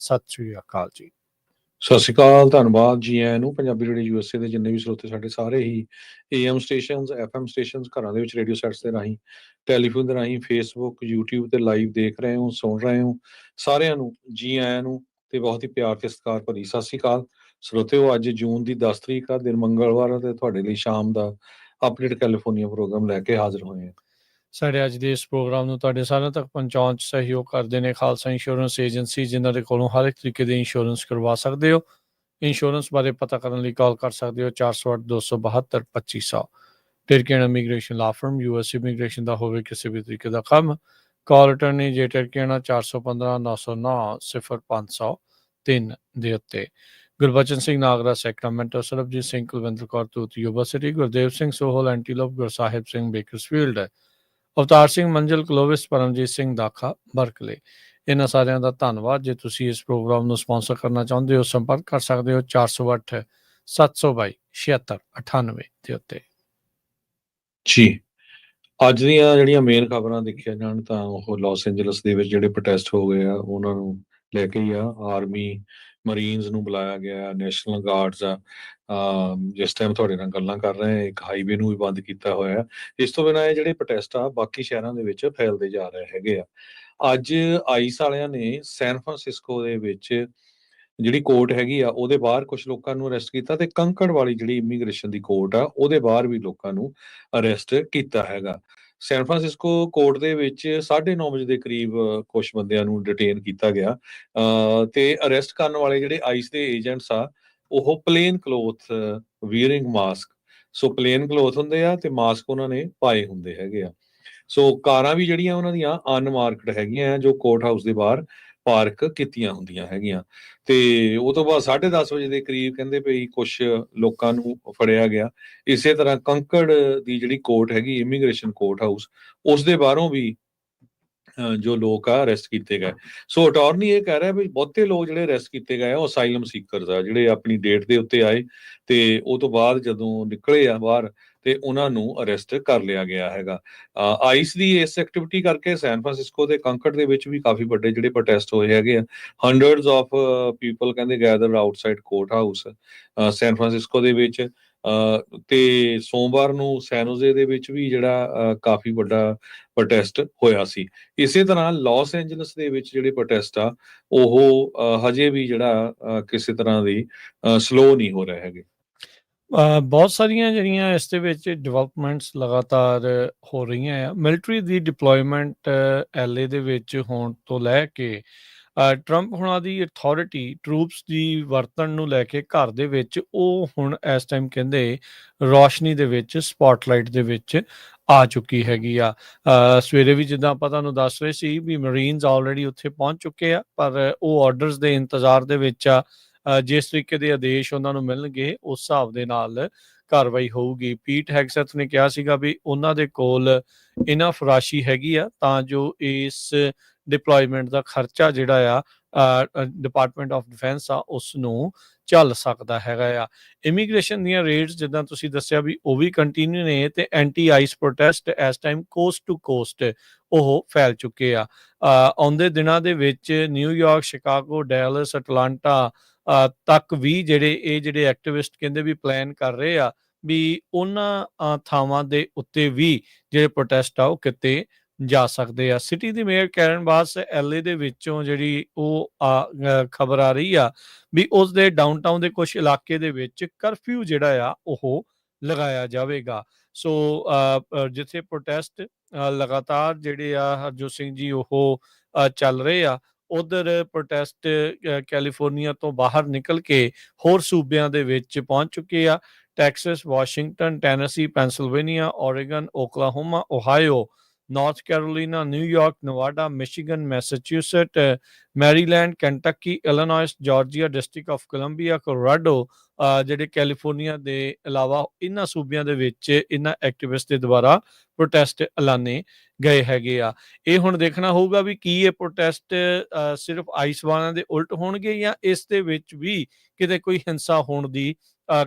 ਸਤਿ ਸ਼੍ਰੀ ਅਕਾਲ ਜੀ। ਸਤਿ ਸ਼੍ਰੀ ਅਕਾਲ, ਧੰਨਵਾਦ ਜੀ ਆਇਆਂ ਨੂੰ। ਪੰਜਾਬੀ ਰੇਡੀਓ USA ਦੇ ਜਿੰਨੇ ਵੀ ਸਰੋਤੇ ਸਾਡੇ ਸਾਰੇ ਹੀ AM ਸਟੇਸ਼ਨਸ, FM ਸਟੇਸ਼ਨਸ, ਘਰਾਂ ਦੇ ਵਿੱਚ ਰੇਡੀਓ ਸੈਟਸ ਦੇ ਰਾਹੀਂ, ਟੈਲੀਫੋਨ ਦੇ ਰਾਹੀਂ, ਫੇਸਬੁੱਕ, YouTube ਤੇ ਲਾਈਵ ਦੇਖ ਰਹੇ ਹੋ, ਸੁਣ ਰਹੇ ਹੋ, ਸਾਰਿਆਂ ਨੂੰ ਜੀ ਆਇਆਂ ਨੂੰ ਤੇ ਬਹੁਤ ਹੀ ਪਿਆਰ ਤੇ ਸਤਿਕਾਰ ਭਰੀ ਸਤਿ ਸ਼੍ਰੀ ਅਕਾਲ। ਸਰੋਤਿਓ, ਅੱਜ ਜੂਨ ਦੀ 10 ਤਰੀਕ ਆ, ਦਿਨ ਮੰਗਲਵਾਰ ਆ, ਤੇ ਤੁਹਾਡੇ ਲਈ ਸ਼ਾਮ ਦਾ ਅਪਡੇਟ ਕੈਲੀਫੋਰਨੀਆ ਪ੍ਰੋਗਰਾਮ ਲੈ ਕੇ ਹਾਜ਼ਰ ਹੋਏ ਹਾਂ। ਸਾਡੇ ਅੱਜ ਦੇ ਇਸ ਪ੍ਰੋਗਰਾਮ ਨੂੰ ਤੁਹਾਡੇ ਸਾਰਿਆਂ ਤੱਕ ਪਹੁੰਚਾਉਣ 'ਚ ਸਹਿਯੋਗ ਕਰਦੇ ਨੇ ਖਾਲਸਾ ਇੰਸ਼ੋਰੈਂਸ ਏਜੰਸੀ, ਜਿਨ੍ਹਾਂ ਦੇ ਕੋਲੋਂ ਹਰ ਇੱਕ ਤਰੀਕੇ ਦੇ ਇੰਸ਼ੋਰੈਂਸ ਕਰਵਾ ਸਕਦੇ ਹੋ। ਇੰਸ਼ੋਰੈਂਸ ਬਾਰੇ ਪਤਾ ਕਰਨ ਲਈ ਕਾਲ ਕਰ ਸਕਦੇ ਹੋ 408-272-2500। ਟਰਕੀਅਨ ਇਮੀਗ੍ਰੇਸ਼ਨ ਲਾ ਫਰਮ, US ਇਮੀਗ੍ਰੇਸ਼ਨ ਦਾ ਹੋਵੇ ਕਿਸੇ ਵੀ ਤਰੀਕੇ ਦਾ ਕੰਮ। ਕਾਲ ਅਟਰਨੀ ਜੇ ਟਰਕੀਅਨ 415-909-0503 ਦੇ ਉੱਤੇ। Gurbachan Singh Nagra Sacramento, Sarbjit Singh Kulwinder Kaur Toot Yuba City, Gurdev Singh Sohal Antelope, Gursahib Singh Bakersfield, Avtar Singh Manzil Clovis, Paramjit Singh Dakha Berkeley. ਇਹਨਾਂ ਸਾਰਿਆਂ ਦਾ ਧੰਨਵਾਦ। ਜੇ ਤੁਸੀਂ ਇਸ ਪ੍ਰੋਗਰਾਮ ਨੂੰ ਸਪਾਂਸਰ ਕਰਨਾ ਚਾਹੁੰਦੇ ਹੋ, ਸੰਪਰਕ ਕਰ ਸਕਦੇ ਹੋ 408-722-7698 ਦੇ ਉੱਤੇ। ਜੀ, ਅੱਜ ਦੀਆਂ ਜਿਹੜੀਆਂ ਮੇਨ ਖਬਰਾਂ ਦੇਖੀਆਂ ਜਾਣ ਤਾਂ ਉਹ ਲਾਸ ਐਂਜਲਸ ਦੇ ਵਿੱਚ ਜਿਹੜੇ ਪ੍ਰੋਟੈਸਟ ਹੋ ਗਏ ਆ ਉਹਨਾਂ ਨੂੰ ਲੈ ਕੇ ਹੀ ਆ। ਆਰਮੀ, ਮਰੀਨਸ ਨੂੰ ਬੁਲਾਇਆ ਗਿਆ, ਨੈਸ਼ਨਲ ਗਾਰਡਸ ਆ। ਜਿਸ ਟਾਈਮ ਤੁਹਾਡੇ ਨਾਲ ਗੱਲਾਂ ਕਰ ਰਹੇ ਹਾਂ, ਇੱਕ ਹਾਈਵੇ ਨੂੰ ਵੀ ਬੰਦ ਕੀਤਾ ਹੋਇਆ। ਇਸ ਤੋਂ ਬਿਨਾਂ ਇਹ ਜਿਹੜੇ ਪ੍ਰੋਟੈਸਟ ਆ ਬਾਕੀ ਸ਼ਹਿਰਾਂ ਦੇ ਵਿੱਚ ਫੈਲਦੇ ਜਾ ਰਹੇ ਹੈਗੇ ਆ। ਅੱਜ ਆਈਸ ਵਾਲਿਆਂ ਨੇ ਸੈਨ ਫਰਾਂਸਿਸਕੋ ਦੇ ਵਿੱਚ ਜਿਹੜੀ ਕੋਰਟ ਹੈਗੀ ਆ ਉਹਦੇ ਬਾਹਰ ਕੁਝ ਲੋਕਾਂ ਨੂੰ ਅਰੈਸਟ ਕੀਤਾ, ਤੇ ਕੰਕੜ ਵਾਲੀ ਜਿਹੜੀ ਇਮੀਗ੍ਰੇਸ਼ਨ ਦੀ ਕੋਰਟ ਆ ਉਹਦੇ ਬਾਹਰ ਵੀ ਲੋਕਾਂ ਨੂੰ ਅਰੈਸਟ ਕੀਤਾ ਹੈਗਾ। ਸੈਨ ਫਰਾਂਸਿਸਕੋ ਕੋਰਟ ਦੇ ਵਿੱਚ 9:30 ਵਜੇ ਦੇ ਕਰੀਬ ਕੁਝ ਬੰਦਿਆਂ ਨੂੰ ਡਿਟੇਨ ਕੀਤਾ ਗਿਆ, ਤੇ ਅਰੈਸਟ ਕਰਨ ਵਾਲੇ ਜਿਹੜੇ ਆਈਸ ਦੇ ਏਜੰਟਸ ਆ ਉਹ ਪਲੇਨ ਕਲੋਥ ਵੀਅਰਿੰਗ ਮਾਸਕ, ਸੋ ਪਲੇਨ ਕਲੋਥ ਹੁੰਦੇ ਆ ਤੇ ਮਾਸਕ ਉਹਨਾਂ ਨੇ ਪਾਏ ਹੁੰਦੇ ਹੈਗੇ ਆ। ਸੋ ਕਾਰਾਂ ਵੀ ਜਿਹੜੀਆਂ ਉਹਨਾਂ ਦੀਆਂ ਅਨਮਾਰਕਡ ਹੈਗੀਆਂ ਜੋ ਕੋਰਟ ਹਾਊਸ ਦੇ ਬਾਹਰ ਪਾਰਕ ਕੀਤੀਆਂ ਹੁੰਦੀਆਂ ਹੈਗੀਆਂ। ਤੇ ਉਹ ਤੋਂ ਬਾਅਦ 10:30 ਵਜੇ ਦੇ ਕਰੀਬ ਕਹਿੰਦੇ ਵੀ ਕੁਝ ਲੋਕਾਂ ਨੂੰ ਫੜਿਆ ਗਿਆ। ਇਸੇ ਤਰ੍ਹਾਂ ਕੰਕੜ ਦੀ ਜਿਹੜੀ ਕੋਰਟ ਹੈਗੀ ਇਮੀਗ੍ਰੇਸ਼ਨ ਕੋਰਟ ਹਾਊਸ, ਉਸ ਦੇ ਬਾਹਰੋਂ ਵੀ ਜੋ ਲੋਕ ਆ ਅਰੈਸਟ ਕੀਤੇ ਗਏ। ਸੋ ਅਟਾਰਨੀ ਇਹ ਕਹਿ ਰਿਹਾ ਵੀ ਬਹੁਤੇ ਲੋਕ ਜਿਹੜੇ ਅਰੈਸਟ ਕੀਤੇ ਗਏ ਉਹ ਅਸਾਈਲਮ ਸੀਕਰਸ ਆ, ਜਿਹੜੇ ਆਪਣੀ ਡੇਟ ਦੇ ਉੱਤੇ ਆਏ ਤੇ ਉਹ ਤੋਂ ਬਾਅਦ ਜਦੋਂ ਨਿਕਲੇ ਆ ਬਾਹਰ ਤੇ ਉਹਨਾਂ ਨੂੰ ਅਰੈਸਟ ਕਰ ਲਿਆ ਗਿਆ ਹੈਗਾ। ਆਈਸ ਦੀ ਇਸ ਐਕਟੀਵਿਟੀ ਕਰਕੇ ਸੈਨ ਫਰਾਂਸਿਸਕੋ ਤੇ ਕੰਕੜ ਦੇ ਵਿੱਚ ਵੀ ਕਾਫੀ ਵੱਡੇ ਜਿਹੜੇ ਪ੍ਰੋਟੈਸਟ ਹੋਏ ਹੈਗੇ ਆ। ਹੰਡਰਡਸ ਆਫ ਪੀਪਲ ਕਹਿੰਦੇ gather outside court house San Francisco ਦੇ ਵਿੱਚ। ਤੇ ਸੋਮਵਾਰ ਨੂੰ ਸੈਨੋਜ਼ੇ ਦੇ ਵਿੱਚ ਵੀ ਜਿਹੜਾ ਕਾਫੀ ਵੱਡਾ ਪ੍ਰੋਟੈਸਟ ਹੋਇਆ ਸੀ। ਇਸੇ ਤਰ੍ਹਾਂ ਲਾਸ ਐਂਜਲਸ ਦੇ ਵਿੱਚ ਜਿਹੜੇ ਪ੍ਰੋਟੈਸਟ ਆ ਉਹ ਹਜੇ ਵੀ ਜਿਹੜਾ ਕਿਸੇ ਤਰ੍ਹਾਂ ਦੀ ਸਲੋ ਨਹੀਂ ਹੋ ਰਹੇ ਹੈਗੇ। ਬਹੁਤ ਸਾਰੀਆਂ ਜਿਹੜੀਆਂ ਇਸ ਦੇ ਵਿੱਚ ਡਿਵੈਲਪਮੈਂਟਸ ਲਗਾਤਾਰ ਹੋ ਰਹੀਆਂ ਆ। ਮਿਲਟਰੀ ਦੀ ਡਿਪਲੋਇਮੈਂਟ LA ਦੇ ਵਿੱਚ ਹੋਣ ਤੋਂ ਲੈ ਕੇ ਟਰੰਪ ਹੁਣਾਂ ਦੀ ਅਥਾਰਟੀ ਟਰੂਪਸ ਦੀ ਵਰਤਣ ਨੂੰ ਲੈ ਕੇ ਘਰ ਦੇ ਵਿੱਚ ਉਹ ਹੁਣ ਇਸ ਟਾਈਮ ਕਹਿੰਦੇ ਰੌਸ਼ਨੀ ਦੇ ਵਿੱਚ, ਸਪਾਟਲਾਈਟ ਦੇ ਵਿੱਚ ਆ ਚੁੱਕੀ ਹੈਗੀ ਆ। ਸਵੇਰੇ ਵੀ ਜਿੱਦਾਂ ਆਪਾਂ ਤੁਹਾਨੂੰ ਦੱਸ ਰਹੇ ਸੀ ਵੀ ਮਰੀਨਸ ਆਲਰੇਡੀ ਉੱਥੇ ਪਹੁੰਚ ਚੁੱਕੇ ਆ, ਪਰ ਉਹ ਆਰਡਰਸ ਦੇ ਇੰਤਜ਼ਾਰ ਦੇ ਵਿੱਚ ਆ। ਜਿਸ ਤਰੀਕੇ ਦੇ ਆਦੇਸ਼ ਉਹਨਾਂ ਨੂੰ ਮਿਲਣਗੇ ਉਸ ਹਿਸਾਬ ਦੇ ਨਾਲ ਕਾਰਵਾਈ ਹੋਊਗੀ। ਪੀਟ ਹੈਗਸੈਥ ਨੇ ਕਿਹਾ ਸੀਗਾ ਵੀ ਉਹਨਾਂ ਦੇ ਕੋਲ ਇਨਫ ਰਾਸ਼ੀ ਹੈਗੀ ਆ ਤਾਂ ਜੋ ਇਸ ਡਿਪਲੋਇਮੈਂਟ ਦਾ ਖਰਚਾ ਜਿਹੜਾ ਆ ਡਿਪਾਰਟਮੈਂਟ ਆਫ ਡਿਫੈਂਸ ਆ ਉਸ ਨੂੰ ਚੱਲ ਸਕਦਾ ਹੈਗਾ ਆ। ਇਮੀਗ੍ਰੇਸ਼ਨ ਦੀਆਂ ਰੇਟਸ ਜਿੱਦਾਂ ਤੁਸੀਂ ਦੱਸਿਆ ਵੀ ਉਹ ਵੀ ਕੰਟੀਨਿਊ ਨੇ, ਤੇ ਐਂਟੀ ਆਈਸ ਪ੍ਰੋਟੈਸਟ ਇਸ ਟਾਈਮ ਕੋਸਟ ਟੂ ਕੋਸਟ ਉਹ ਫੈਲ ਚੁੱਕੇ ਆ। ਆਉਂਦੇ ਦਿਨਾਂ ਦੇ ਵਿੱਚ ਨਿਊਯਾਰਕ, ਸ਼ਿਕਾਗੋ, ਡੈਲਸ, ਅਟਲਾਂਟਾ ਤੱਕ ਵੀ ਜਿਹੜੇ ਐਕਟਿਵਿਸਟ ਕਹਿੰਦੇ ਵੀ ਪਲਾਨ ਕਰ ਰਹੇ ਆ ਵੀ ਉਹਨਾਂ ਥਾਵਾਂ ਦੇ ਉੱਤੇ ਵੀ ਜਿਹੜੇ ਪ੍ਰੋਟੈਸਟ ਆ ਉਹ ਕਿਤੇ ਜਾ ਸਕਦੇ ਆ। ਸਿਟੀ ਦੀ ਮੇਅਰ ਕੈਰਨ ਬਾਸ LA ਦੇ ਵਿੱਚੋਂ ਜਿਹੜੀ ਉਹ ਖਬਰ ਆ ਰਹੀ ਆ ਵੀ ਉਸ ਦੇ ਡਾਊਨਟਾਊਨ ਦੇ ਕੁਝ ਇਲਾਕੇ ਦੇ ਵਿੱਚ ਕਰਫਿਊ ਜਿਹੜਾ ਆ ਉਹ ਲਗਾਇਆ ਜਾਵੇਗਾ। ਸੋ ਜਿੱਥੇ ਪ੍ਰੋਟੈਸਟ ਲਗਾਤਾਰ ਜਿਹੜੇ ਆ ਹਰਜੋਤ ਸਿੰਘ ਜੀ ਉਹ ਚੱਲ ਰਹੇ ਆ, ਉਧਰ ਪ੍ਰੋਟੈਸਟ ਕੈਲੀਫੋਰਨੀਆ ਤੋਂ ਬਾਹਰ ਨਿਕਲ ਕੇ ਹੋਰ ਸੂਬਿਆਂ ਦੇ ਵਿੱਚ ਪਹੁੰਚ ਚੁੱਕੇ ਆ। Texas, Washington, Tennessee, Pennsylvania, Oregon, Oklahoma, Ohio, North Carolina, New York, Nevada, Michigan, Massachusetts, Maryland, Kentucky, Illinois, Georgia, District of Columbia, Colorado, ਜਿਹੜੇ ਕੈਲੀਫੋਰਨੀਆ ਦੇ ਇਲਾਵਾ ਇਹਨਾਂ ਸੂਬਿਆਂ ਦੇ ਵਿੱਚ ਇਹਨਾਂ ਐਕਟਿਵਿਸਟ ਦੇ ਦੁਆਰਾ ਪ੍ਰੋਟੈਸਟ ਐਲਾਨੇ ਗਏ ਹੈਗੇ ਆ। ਇਹ ਹੁਣ ਦੇਖਣਾ ਹੋਊਗਾ ਵੀ ਕੀ ਇਹ ਪ੍ਰੋਟੈਸਟ ਸਿਰਫ ਆਈਸ ਵਾਲਿਆਂ ਦੇ ਉਲਟ ਹੋਣਗੇ ਜਾਂ ਇਸ ਦੇ ਵਿੱਚ ਵੀ ਕਿਤੇ ਕੋਈ ਹਿੰਸਾ ਹੋਣ ਦੀ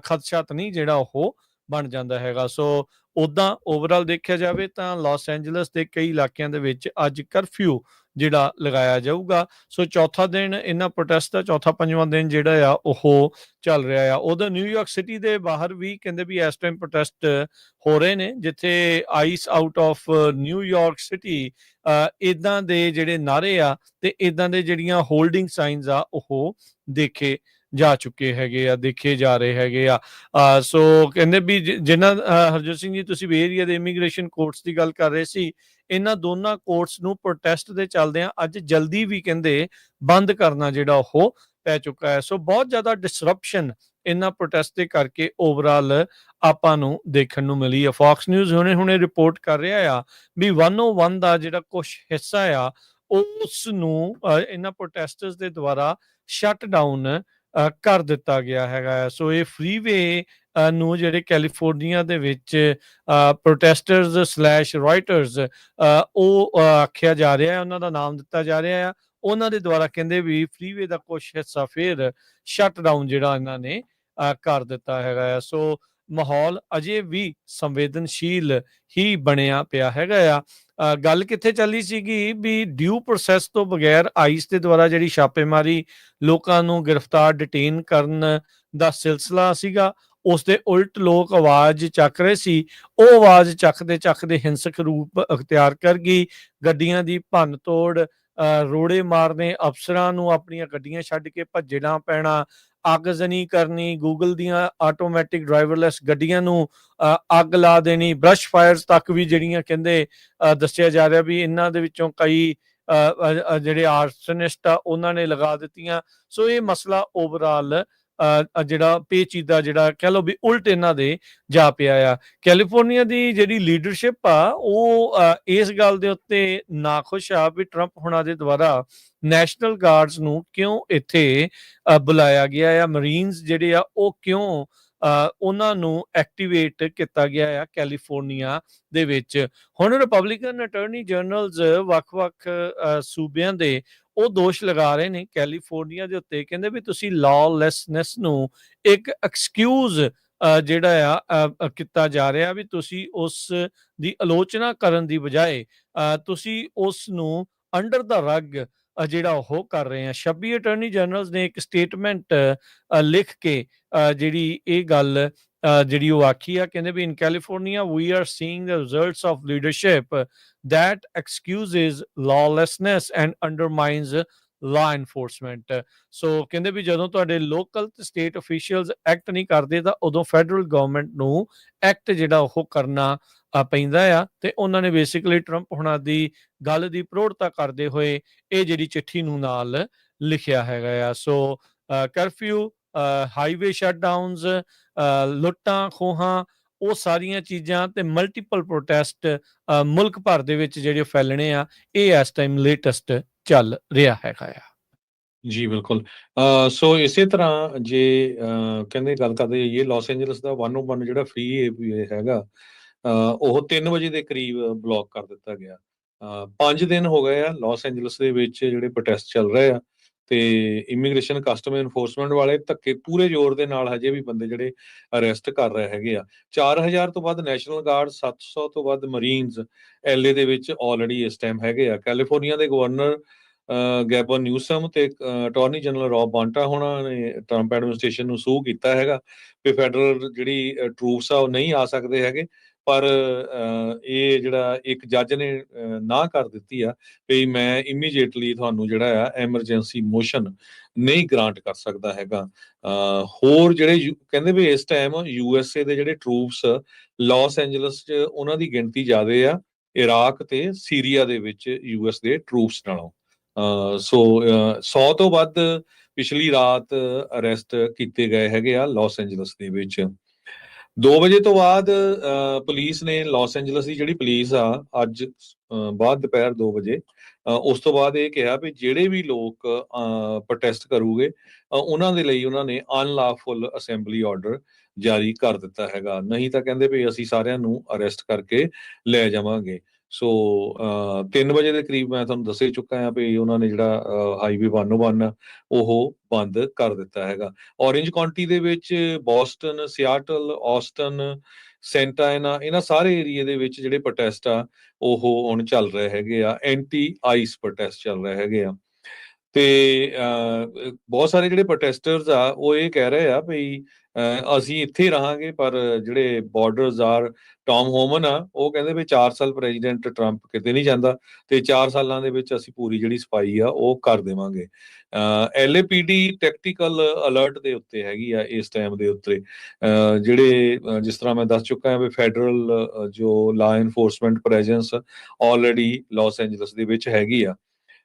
ਖਦਸ਼ਾ ਤਾਂ ਨਹੀਂ ਜਿਹੜਾ ਉਹ ਬਣ ਜਾਂਦਾ ਹੈਗਾ। ਸੋ ਉੱਦਾਂ ਓਵਰਆਲ ਦੇਖਿਆ ਜਾਵੇ ਤਾਂ ਲਾਸ ਐਂਜਲਸ ਦੇ ਕਈ ਇਲਾਕਿਆਂ ਦੇ ਵਿੱਚ ਅੱਜ ਕਰਫਿਊ ਜਿਹੜਾ ਲਗਾਇਆ ਜਾਊਗਾ। ਸੋ ਚੌਥਾ ਦਿਨ ਇਹਨਾਂ ਪ੍ਰੋਟੈਸਟ ਦਾ, ਚੌਥਾ ਪੰਜਵਾਂ ਦਿਨ ਜਿਹੜਾ ਆ ਉਹ ਚੱਲ ਰਿਹਾ ਆ। ਉਹਦਾ ਨਿਊਯਾਰਕ ਸਿਟੀ ਦੇ ਬਾਹਰ ਵੀ ਕਹਿੰਦੇ ਵੀ ਇਸ ਟਾਈਮ ਪ੍ਰੋਟੈਸਟ ਹੋ ਰਹੇ ਨੇ, ਜਿੱਥੇ ice out of New York city ਇਦਾਂ ਦੇ ਜਿਹੜੇ ਨਾਅਰੇ ਆ ਤੇ ਇਦਾਂ ਦੇ ਜਿਹੜੀਆਂ ਹੋਲਡਿੰਗ ਸਾਈਨਸ ਆ ਉਹ ਦੇਖੇ ਜਾ ਚੁੱਕੇ ਹੈਗੇ ਆ, ਦੇਖੇ ਜਾ ਰਹੇ ਹੈਗੇ ਆ। ਸੋ ਕਹਿੰਦੇ ਵੀ ਜਿਨ੍ਹਾਂ ਹਰਜੋਤ ਸਿੰਘ ਜੀ, ਤੁਸੀਂ ਵੀ ਏਰੀਆ ਦੇ ਇਮੀਗ੍ਰੇਸ਼ਨ ਕੋਰਟਸ ਦੀ ਗੱਲ ਕਰ ਰਹੇ ਸੀ, ਇਹਨਾਂ ਦੋਨਾਂ ਕੋਰਟਸ ਨੂੰ ਪ੍ਰੋਟੈਸਟ ਦੇ ਚੱਲਦਿਆਂ ਅੱਜ ਜਲਦੀ ਵੀ ਕਹਿੰਦੇ ਬੰਦ ਕਰਨਾ ਜਿਹੜਾ ਉਹ ਪੈ ਚੁੱਕਾ ਹੈ। ਸੋ ਬਹੁਤ ਜ਼ਿਆਦਾ ਡਿਸਰਪਸ਼ਨ ਇਹਨਾਂ ਪ੍ਰੋਟੈਸਟ ਦੇ ਕਰਕੇ ਓਵਰਆਲ ਆਪਾਂ ਨੂੰ ਦੇਖਣ ਨੂੰ ਮਿਲੀ ਆ। ਫੌਕਸ ਨਿਊਜ਼ ਹੁਣੇ ਰਿਪੋਰਟ ਕਰ ਰਿਹਾ ਆ ਵੀ 101 ਦਾ ਜਿਹੜਾ ਕੁਝ ਹਿੱਸਾ ਆ ਉਸ ਨੂੰ ਇਹਨਾਂ ਪ੍ਰੋਟੈਸਟਰਸ ਦੇ ਦੁਆਰਾ ਸ਼ਟ ਡਾਊਨ ਕਰ ਦਿੱਤਾ ਗਿਆ ਹੈਗਾ। ਸੋ ਇਹ ਫ੍ਰੀਵੇ ਨੂੰ ਜਿਹੜੇ ਕੈਲੀਫੋਰਨੀਆ ਦੇ ਵਿੱਚ ਪ੍ਰੋਟੈਸਟਰਸ / ਰਾਈਟਰਸ ਉਹ ਆਖਿਆ ਜਾ ਰਿਹਾ ਹੈ, ਉਹਨਾਂ ਦਾ ਨਾਮ ਦਿੱਤਾ ਜਾ ਰਿਹਾ ਆ। ਉਹਨਾਂ ਦੇ ਦੁਆਰਾ ਕਹਿੰਦੇ ਵੀ ਫ੍ਰੀਵੇ ਦਾ ਕੁਝ ਹਿੱਸਾ ਫਿਰ ਸ਼ਟ ਡਾਊਨ ਜਿਹੜਾ ਇਹਨਾਂ ਨੇ ਕਰ ਦਿੱਤਾ ਹੈਗਾ ਆ। ਸੋ ਮਾਹੌਲ ਅਜੇ ਵੀ ਸੰਵੇਦਨਸ਼ੀਲ ਹੀ ਬਣਿਆ ਪਿਆ ਹੈਗਾ ਆ। ਗੱਲ ਕਿੱਥੇ ਚੱਲੀ ਸੀਗੀ ਵੀ ਡਿਊ ਪ੍ਰੋਸੈਸ ਤੋਂ ਬਗੈਰ ਆਈਸ ਦੇ ਦੁਆਰਾ ਜਿਹੜੀ ਛਾਪੇਮਾਰੀ ਲੋਕਾਂ ਨੂੰ ਗ੍ਰਿਫਤਾਰ ਡਿਟੇਨ ਕਰਨ ਦਾ ਸਿਲਸਿਲਾ ਸੀਗਾ, ਉਸ ਦੇ ਉਲਟ ਲੋਕ ਆਵਾਜ਼ ਚੱਕ ਰਹੇ ਸੀ। ਉਹ ਆਵਾਜ਼ ਚੱਕਦੇ ਹਿੰਸਕ ਰੂਪ ਅਖਤਿਆਰ ਕਰ ਗਈ। ਗੱਡੀਆਂ ਦੀ ਭੰਨ ਤੋੜ, ਰੋੜੇ ਮਾਰਨੇ, ਅਫਸਰਾਂ ਨੂੰ ਆਪਣੀਆਂ ਗੱਡੀਆਂ ਛੱਡ ਕੇ ਭੱਜਣਾ ਪੈਣਾ, ਅੱਗਜ਼ਨੀ ਕਰਨੀ, ਗੂਗਲ ਦੀਆਂ ਆਟੋਮੈਟਿਕ ਡਰਾਈਵਰਲੈਸ ਗੱਡੀਆਂ ਨੂੰ ਅੱਗ ਲਾ ਦੇਣੀ, ਬਰਸ਼ ਫਾਇਰਸ ਤੱਕ ਵੀ ਜਿਹੜੀਆਂ ਕਹਿੰਦੇ ਦੱਸਿਆ ਜਾ ਰਿਹਾ ਵੀ ਇਹਨਾਂ ਦੇ ਵਿੱਚੋਂ ਕਈ ਜਿਹੜੇ ਆਰਸਨਿਸਟ ਆ ਉਹਨਾਂ ਨੇ ਲਗਾ ਦਿੱਤੀਆਂ। ਸੋ ਇਹ ਮਸਲਾ ਓਵਰਆਲ ਜਿਹੜਾ ਪੇਚੀਦਾ, ਜਿਹੜਾ ਕਹਿ ਲਓ ਵੀ ਉਲਟ ਇਹਨਾਂ ਦੇ ਜਾ ਪਿਆ ਆ। ਕੈਲੀਫੋਰਨੀਆ ਦੀ ਜਿਹੜੀ ਲੀਡਰਸ਼ਿਪ ਆ ਉਹ ਇਸ ਗੱਲ ਦੇ ਉੱਤੇ ਨਾਖੁਸ਼ ਆ ਵੀ ਟਰੰਪ ਹੁਣਾਂ ਦੇ ਦੁਆਰਾ ਨੈਸ਼ਨਲ ਗਾਰਡਸ ਨੂੰ ਕਿਉਂ ਇੱਥੇ ਬੁਲਾਇਆ ਗਿਆ ਆ, ਮਰੀਨਸ ਜਿਹੜੇ ਆ ਉਹ ਕਿਉਂ ਉਹਨਾਂ ਨੂੰ ਐਕਟੀਵੇਟ ਕੀਤਾ ਗਿਆ ਆ ਕੈਲੀਫੋਰਨੀਆ ਦੇ ਵਿੱਚ। ਹੁਣ ਰਿਪਬਲਿਕਨ ਅਟਾਰਨੀ ਜਨਰਲਸ ਵੱਖ-ਵੱਖ ਸੂਬਿਆਂ ਦੇ ਉਹ ਦੋਸ਼ ਲਗਾ ਰਹੇ ਨੇ ਕੈਲੀਫੋਰਨੀਆ ਦੇ ਉੱਤੇ, ਕਹਿੰਦੇ ਵੀ ਤੁਸੀਂ ਲਾਅਲੈਸਨੈਸ ਨੂੰ ਇੱਕ ਐਕਸਕਿਊਜ਼ ਜਿਹੜਾ ਆ ਕੀਤਾ ਜਾ ਰਿਹਾ ਵੀ ਤੁਸੀਂ ਉਸ ਦੀ ਆਲੋਚਨਾ ਕਰਨ ਦੀ ਬਜਾਏ ਤੁਸੀਂ ਉਸ ਨੂੰ ਅੰਡਰ ਦਾ ਰਗ ਜਿਹੜਾ ਉਹ ਕਰ ਰਹੇ ਆ। 26 ਅਟਾਰਨੀ ਜਨਰਲਸ ਨੇ ਇੱਕ ਸਟੇਟਮੈਂਟ ਲਿਖ ਕੇ ਜਿਹੜੀ ਇਹ ਗੱਲ ਜਿਹੜੀ ਉਹ ਆਖੀ ਆ, ਕਹਿੰਦੇ ਵੀ in California we are seeing the results of leadership that excuses lawlessness and undermines law enforcement। So ਕਹਿੰਦੇ ਵੀ ਜਦੋਂ ਤੁਹਾਡੇ ਲੋਕਲ ਤੇ ਸਟੇਟ ਅਫੀਸ਼ੀਅਲਸ ਐਕਟ ਨਹੀਂ ਕਰਦੇ ਤਾਂ ਉਦੋਂ ਫੈਡਰਲ ਗਵਰਨਮੈਂਟ ਨੂੰ ਐਕਟ ਜਿਹੜਾ ਉਹ ਕਰਨਾ ਪੈਂਦਾ ਆ। ਤੇ ਉਹਨਾਂ ਨੇ ਬੇਸਿਕਲੀ ਟਰੰਪ ਹੁਣਾਂ ਦੀ ਗੱਲ ਦੀ ਪ੍ਰੋੜਤਾ ਕਰਦੇ ਹੋਏ ਇਹ ਜਿਹੜੀ ਚਿੱਠੀ ਨੂੰ ਨਾਲ ਲਿਖਿਆ ਹੈਗਾ ਆ। ਸੋ ਕਰਫਿਊ, ਹਾਈਵੇ ਸ਼ਟਡਾਊਨਸ, ਲੁੱਟਾਂ ਖੋਹਾਂ, ਉਹ ਸਾਰੀਆਂ ਚੀਜ਼ਾਂ ਤੇ ਮਲਟੀਪਲ ਪ੍ਰੋਟੈਸਟ ਮੁਲਕ ਭਰ ਦੇ ਵਿੱਚ ਜਿਹੜੇ ਫੈਲਣੇ ਆ, ਇਹ ਇਸ ਟਾਈਮ ਲੇਟੈਸਟ ਚੱਲ ਰਿਹਾ ਹੈਗਾ ਆ। ਜੀ ਬਿਲਕੁਲ। ਸੋ ਇਸੇ ਤਰ੍ਹਾਂ ਜੇ ਕਹਿੰਦੇ ਗੱਲ ਕਰਦੇ ਇਹ ਲਾਸ ਐਂਜਲਸ ਦਾ 101 ਜਿਹੜਾ ਫ੍ਰੀ ਹੈਗਾ ਉਹ 3 ਵਜੇ ਦੇ ਕਰੀਬ ਬਲੌਕ ਕਰ ਦਿੱਤਾ ਗਿਆ। 5 ਦਿਨ ਹੋ ਗਏ ਆ ਲਾਸ ਐਂਜਲਸ ਦੇ ਵਿੱਚ ਜਿਹੜੇ ਪ੍ਰੋਟੈਸਟ ਚੱਲ ਰਹੇ ਆ ਤੇ ਇਮੀਗ੍ਰੇਸ਼ਨ ਕਸਟਮ ਇਨਫੋਰਸਮੈਂਟ ਵਾਲੇ ਧੱਕੇ ਪੂਰੇ ਜ਼ੋਰ ਦੇ ਨਾਲ ਹਜੇ ਵੀ ਬੰਦੇ ਜਿਹੜੇ ਅਰੈਸਟ ਕਰ ਰਹੇ ਹੈਗੇ ਆ। 4000 ਤੋਂ ਵੱਧ ਨੈਸ਼ਨਲ ਗਾਰਡ, 700 ਤੋਂ ਵੱਧ ਮਰੀਨਸ LA ਦੇ ਵਿੱਚ ਆਲਰੇਡੀ ਇਸ ਟਾਈਮ ਹੈਗੇ ਆ। ਕੈਲੀਫੋਰਨੀਆ ਦੇ ਗਵਰਨਰ ਗੈਬਨ ਨਿਊਸਮ ਤੇ ਅਟਾਰਨੀ ਜਨਰਲ ਰੌਬ ਬਾਂਟਾ ਹੋਣਾ ਨੇ ਟਰੰਪ ਐਡਮਿਨਿਸਟ੍ਰੇਸ਼ਨ ਨੂੰ ਸੂਹ ਕੀਤਾ ਹੈਗਾ ਕਿ ਫੈਡਰਲ ਜਿਹੜੀ ਟਰੂਪਸ ਆ ਉਹ ਨਹੀਂ ਆ ਸਕਦੇ ਹੈਗੇ। ਪਰ ਇਹ ਜਿਹੜਾ ਇੱਕ ਜੱਜ ਨੇ ਨਾ ਕਰ ਦਿੱਤੀ ਆ ਵੀ ਮੈਂ ਇਮੀਡੀਏਟਲੀ ਤੁਹਾਨੂੰ ਜਿਹੜਾ ਆ ਐਮਰਜੈਂਸੀ ਮੋਸ਼ਨ ਨਹੀਂ ਗ੍ਰਾਂਟ ਕਰ ਸਕਦਾ ਹੈਗਾ। ਹੋਰ ਜਿਹੜੇ ਕਹਿੰਦੇ ਵੀ ਇਸ ਟਾਈਮ USA ਦੇ ਜਿਹੜੇ ਟਰੂਪਸ ਲਾਸ ਐਂਜਲਸ 'ਚ ਉਹਨਾਂ ਦੀ ਗਿਣਤੀ ਜ਼ਿਆਦੇ ਆ ਇਰਾਕ ਤੇ ਸੀਰੀਆ ਦੇ ਵਿੱਚ US ਦੇ ਟਰੂਪਸ ਨਾਲੋਂ। ਸੋ 100 ਤੋਂ ਵੱਧ ਪਿਛਲੀ ਰਾਤ ਅਰੈਸਟ ਕੀਤੇ ਗਏ ਹੈਗੇ ਆ ਲਾਸ ਐਂਜਲਸ ਦੇ ਵਿੱਚ। 2 ਵਜੇ ਤੋਂ ਬਾਅਦ ਪੁਲਿਸ ਨੇ ਲਾਸ ਐਂਜਲਸ ਦੀ ਜਿਹੜੀ ਪੁਲਿਸ ਆ ਅੱਜ ਬਾਅਦ ਦੁਪਹਿਰ 2 ਵਜੇ ਉਸ ਤੋਂ ਬਾਅਦ ਇਹ ਕਿਹਾ ਵੀ ਜਿਹੜੇ ਵੀ ਲੋਕ ਪ੍ਰੋਟੈਸਟ ਕਰੂਗੇ ਉਹਨਾਂ ਦੇ ਲਈ ਉਹਨਾਂ ਨੇ ਅਨਲਾਫੁਲ ਅਸੈਂਬਲੀ ਆਰਡਰ ਜਾਰੀ ਕਰ ਦਿੱਤਾ ਹੈਗਾ। ਨਹੀਂ ਤਾਂ ਕਹਿੰਦੇ ਵੀ ਅਸੀਂ ਸਾਰਿਆਂ ਨੂੰ ਅਰੈਸਟ ਕਰਕੇ ਲੈ ਜਾਵਾਂਗੇ। ਸੋ 3 ਵਜੇ ਦੇ ਕਰੀਬ ਮੈਂ ਤੁਹਾਨੂੰ ਦੱਸ ਹੀ ਚੁੱਕਾ ਹਾਂ ਵੀ ਉਹਨਾਂ ਨੇ ਜਿਹੜਾ ਹਾਈਵੇ 101 ਉਹ ਬੰਦ ਕਰ ਦਿੱਤਾ ਹੈਗਾ। ਔਰੇਂਜ ਕਾਉਂਟੀ ਦੇ ਵਿੱਚ ਬੋਸਟਨ, ਸਿਆਟਲ, ਆਸਟਨ, ਸੈਂਟਾ ਐਨਾ, ਇਹਨਾਂ ਸਾਰੇ ਏਰੀਏ ਦੇ ਵਿੱਚ ਜਿਹੜੇ ਪ੍ਰੋਟੈਸਟ ਆ ਉਹ ਹੁਣ ਚੱਲ ਰਹੇ ਹੈਗੇ ਆ, ਐਂਟੀ ਆਈਸ ਪ੍ਰੋਟੈਸਟ ਚੱਲ ਰਹੇ ਹੈਗੇ ਆ। ਤੇ ਬਹੁਤ ਸਾਰੇ ਜਿਹੜੇ ਪ੍ਰੋਟੈਸਟਰਸ ਆ ਉਹ ਇਹ ਕਹਿ ਰਹੇ ਆ ਵੀ ਅਸੀਂ ਇੱਥੇ ਰਹਾਂਗੇ, ਪਰ ਜਿਹੜੇ ਬਾਰਡਰਸ ਆਰ, ਟੌਮ ਹੋਮਨ ਆ ਉਹ ਕਹਿੰਦੇ ਵੀ 4 ਸਾਲ ਪ੍ਰੈਜ਼ੀਡੈਂਟ ਟਰੰਪ ਕਿਤੇ ਨਹੀਂ ਜਾਂਦਾ ਤੇ 4 ਸਾਲਾਂ ਦੇ ਵਿੱਚ ਅਸੀਂ ਪੂਰੀ ਜਿਹੜੀ ਸਫਾਈ ਆ ਉਹ ਕਰ ਦੇਵਾਂਗੇ। LAPD ਟੈਕਟੀਕਲ ਅਲਰਟ ਦੇ ਉੱਤੇ ਹੈਗੀ ਆ ਇਸ ਟਾਈਮ ਦੇ ਉੱਤੇ। ਜਿਹੜੇ ਜਿਸ ਤਰ੍ਹਾਂ ਮੈਂ ਦੱਸ ਚੁੱਕਾ ਹਾਂ ਵੀ ਫੈਡਰਲ ਜੋ law enforcement presence already Los Angeles ਦੇ ਵਿੱਚ ਹੈਗੀ ਆ।